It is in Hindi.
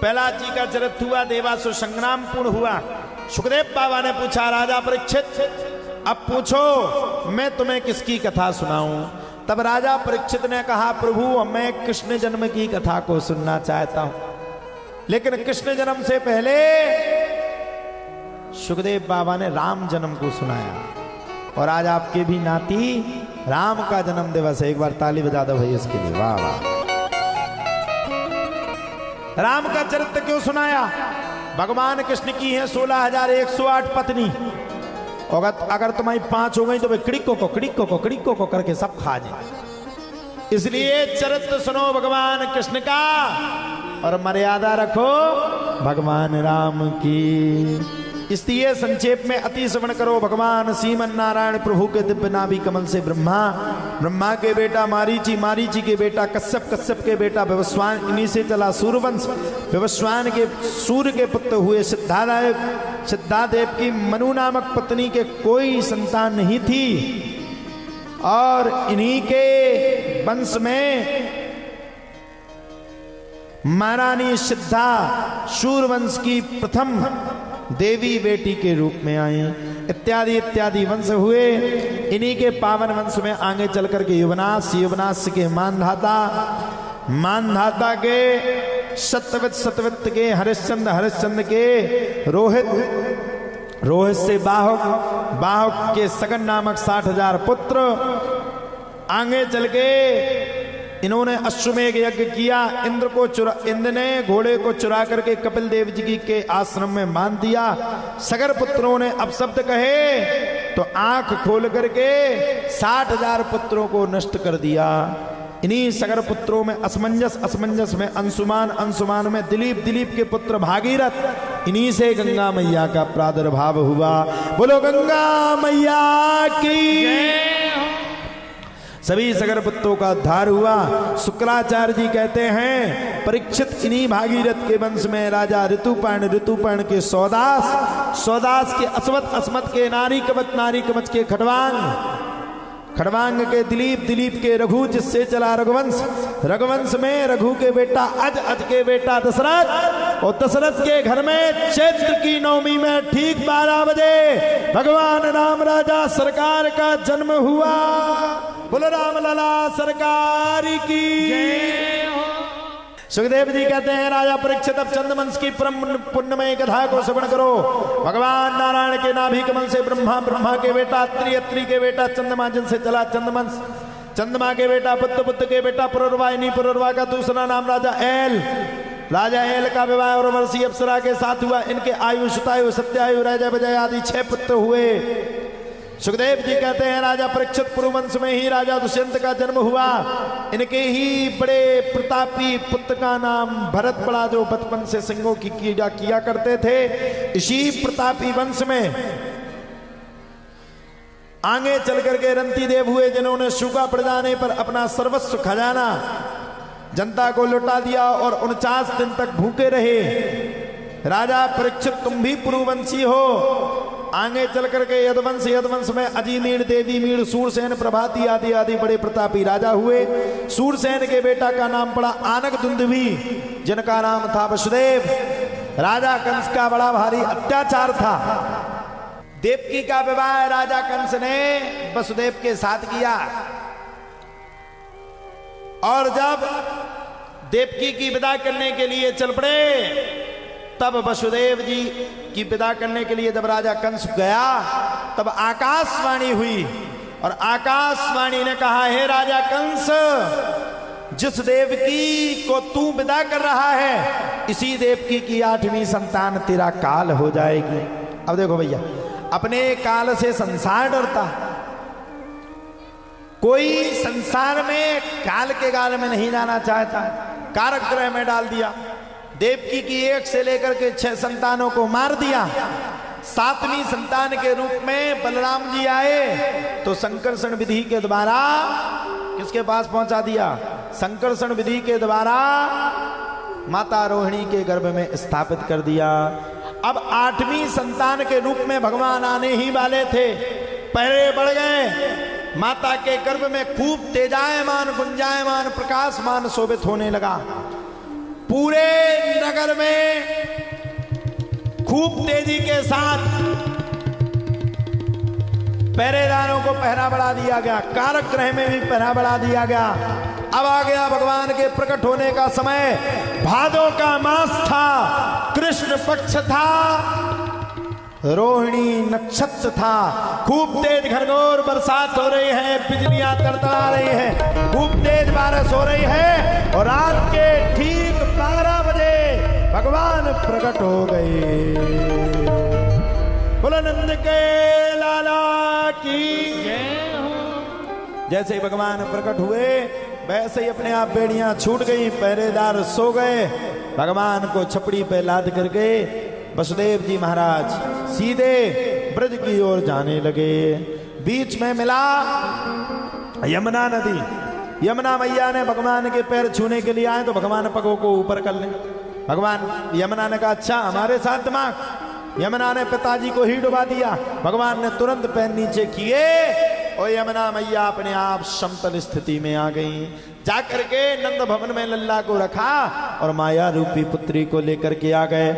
प्रहलाद जी का चरित्र हुआ, देवासुर संग्राम पूर्ण हुआ। सुखदेव बाबा ने पूछा, राजा परीक्षित अब पूछो मैं तुम्हें किसकी कथा सुनाऊं। तब राजा परीक्षित ने कहा, प्रभु मैं कृष्ण जन्म की कथा को सुनना चाहता हूं। लेकिन कृष्ण जन्म से पहले सुखदेव बाबा ने राम जन्म को सुनाया। और आज आपके भी नाती राम का जन्म दिवस है। एक बार ताली बजा दो भाई इसके लिए, वाह वाह। राम का चरित्र क्यों सुनाया? भगवान कृष्ण की है 16,108 पत्नी। और अगर तुम्हारी 5 हो गई तो वे कड़िको को करके सब खा जाए। इसलिए चरित्र सुनो भगवान कृष्ण का और मर्यादा रखो भगवान राम की। इसलिए संक्षेप में अति श्रवण करो। भगवान श्रीमन नारायण प्रभु के दिव्य नाभि कमल से ब्रह्मा के बेटा मारीची, मारीची के बेटा कश्यप, कश्यप के बेटा विवस्वान, इन्हीं से चला सूर्यवंश। विवस्वान के सूर्य के पुत्र हुए सिद्धादेव की मनु नामक पत्नी के कोई संतान नहीं थी। और इन्हीं के वंश में महारानी सिद्धा सूर्यवंश की प्रथम देवी बेटी के रूप में आई। इत्यादि इत्यादि वंश हुए। इन्हीं के पावन वंश में आगे चल करके युवनाश, युवनाश के मानधाता, मानधाता के सत्यवत, सत्यवत के हरिश्चंद्र, हरिश्चंद्र के रोहित, रोहित से बाहुक, बाहुक के सगन नामक 60,000 पुत्र। आगे चल के इन्होंने अश्वमेघ यज्ञ किया। इंद्र ने घोड़े को चुरा करके कपिल देव जी के आश्रम में बांध दिया। सगर पुत्रों ने अपशब्द कहे तो आंख खोल करके 60,000 पुत्रों को नष्ट कर दिया। इन्हीं सगर पुत्रों में असमंजस, असमंजस में अंशुमान, अंशुमान में दिलीप, दिलीप के पुत्र भागीरथ। इन्हीं से गंगा मैया का प्रादुर्भाव हुआ। बोलो गंगा मैया की। सभी सगर पुत्रों का उद्धार हुआ। शुक्राचार्य जी कहते हैं परीक्षित इन्हीं भागीरथ के वंश में राजा ऋतुपर्ण, ऋतुपर्ण के सौदास, सौदास के अस्मत, अस्मत के नारी कवच, नारी कवच के खड़वांग, खड़वांग के दिलीप, दिलीप के रघु, जिससे चला रघुवंश। रघुवंश में रघु के बेटा अज, अज के बेटा दशरथ। और दशरथ के घर में चैत्र की नवमी में ठीक 12 बजे भगवान राम राजा सरकार का जन्म हुआ। बोलो राम लला सरकार की। सुखदेव जी कहते हैं, राजा परीक्षित अब चंद्रवंश की पुण्यमय कथा को श्रवण करो। भगवान नारायण के नाभि कमल से ब्रह्मा, ब्रह्मा के बेटा अत्रि, अत्रि के बेटा चंद्रमा, जिनसे चला चंद्रवंश। चंद्रमा के बेटा बुद्ध, बुद्ध के बेटा पुरुरवा, इन्हीं पुरुरवा का दूसरा नाम राजा एल। राजा एल का विवाह और वर्षी अप्सरा के साथ हुआ। इनके आयु, शतायु, सत्यायु, राजा विजय आदि 6 पुत्र हुए। सुखदेव जी कहते हैं, राजा परीक्षित पुरुवंश में ही राजा दुष्यंत का जन्म हुआ। इनके ही बड़े प्रतापी पुत्र का नाम भरत पड़ा, जो बचपन से सिंहों की कीड़ा किया करते थे। इसी प्रतापी वंश में आगे चल करके रंती देव हुए, जिन्होंने सूखा पड़ जाने पर अपना सर्वस्व खजाना जनता को लुटा दिया और 49 दिन तक भूखे रहे। राजा परीक्षित तुम भी पुरुवंशी हो। आगे चल करके यदवंश, यदवंश में अजीमीण, देवीमीण, सूरसेन, प्रभाती आदि आदि बड़े प्रतापी राजा हुए। सूरसेन के बेटा का नाम पड़ा आनक दुंदुभी, जिनका नाम था वसुदेव। राजा कंस का बड़ा भारी अत्याचार था। देवकी का विवाह राजा कंस ने वसुदेव के साथ किया। और जब देवकी की विदा करने के लिए चल पड़े, तब वसुदेव जी की विदा करने के लिए जब राजा कंस गया, तब आकाशवाणी हुई। और आकाशवाणी ने कहा, हे राजा कंस, जिस देवकी को तू विदा कर रहा है, इसी देवकी की 8वीं संतान तेरा काल हो जाएगी। अब देखो भैया, अपने काल से संसार डरता। कोई संसार में काल के गाल में नहीं जाना चाहता। कारक ग्रह में डाल दिया। देवकी की 1 से लेकर के 6 संतानों को मार दिया। 7वीं संतान के रूप में बलराम जी आए तो संकर्षण विधि के द्वारा किसके पास पहुंचा दिया? संकर्षण विधि के द्वारा माता रोहिणी के गर्भ में स्थापित कर दिया। अब 8वीं संतान के रूप में भगवान आने ही वाले थे। पहले बढ़ गए। माता के गर्भ में खूब तेजायमान, गुंजायमान, प्रकाशमान शोभित होने लगा। पूरे नगर में खूब तेजी के साथ पहरेदारों को पहरा बढ़ा दिया गया, कारक ग्रह में भी पहरा बढ़ा दिया गया। अब आ गया भगवान के प्रकट होने का समय। भादों का मास था, कृष्ण पक्ष था, रोहिणी नक्षत्र था। खूब तेज घनघोर बरसात हो रही है, बिजलियां तड़तड़ा रही है, खूब तेज बारिश हो रही है और रात के ठीक 12 बजे भगवान प्रकट हो गए। बुलंद के लाला की जैसे ही भगवान प्रकट हुए वैसे ही अपने आप बेड़ियां छूट गई, पहरेदार सो गए। भगवान को छपड़ी पे लाद करके वसुदेव जी महाराज सीधे ब्रज की ओर जाने लगे। बीच में मिला यमुना नदी। यमुना मैया ने भगवान के पैर छूने के लिए आए तो भगवान पगों को ऊपर कर ले। भगवान यमुना ने कहा अच्छा हमारे साथ दिमाग। यमुना ने पिताजी को ही डुबा दिया। भगवान ने तुरंत पैर नीचे किए और यमुना मैया अपने आप समतल स्थिति में आ गई। जाकर के नंद भवन में लल्ला को रखा और माया रूपी पुत्री को लेकर के आ गए।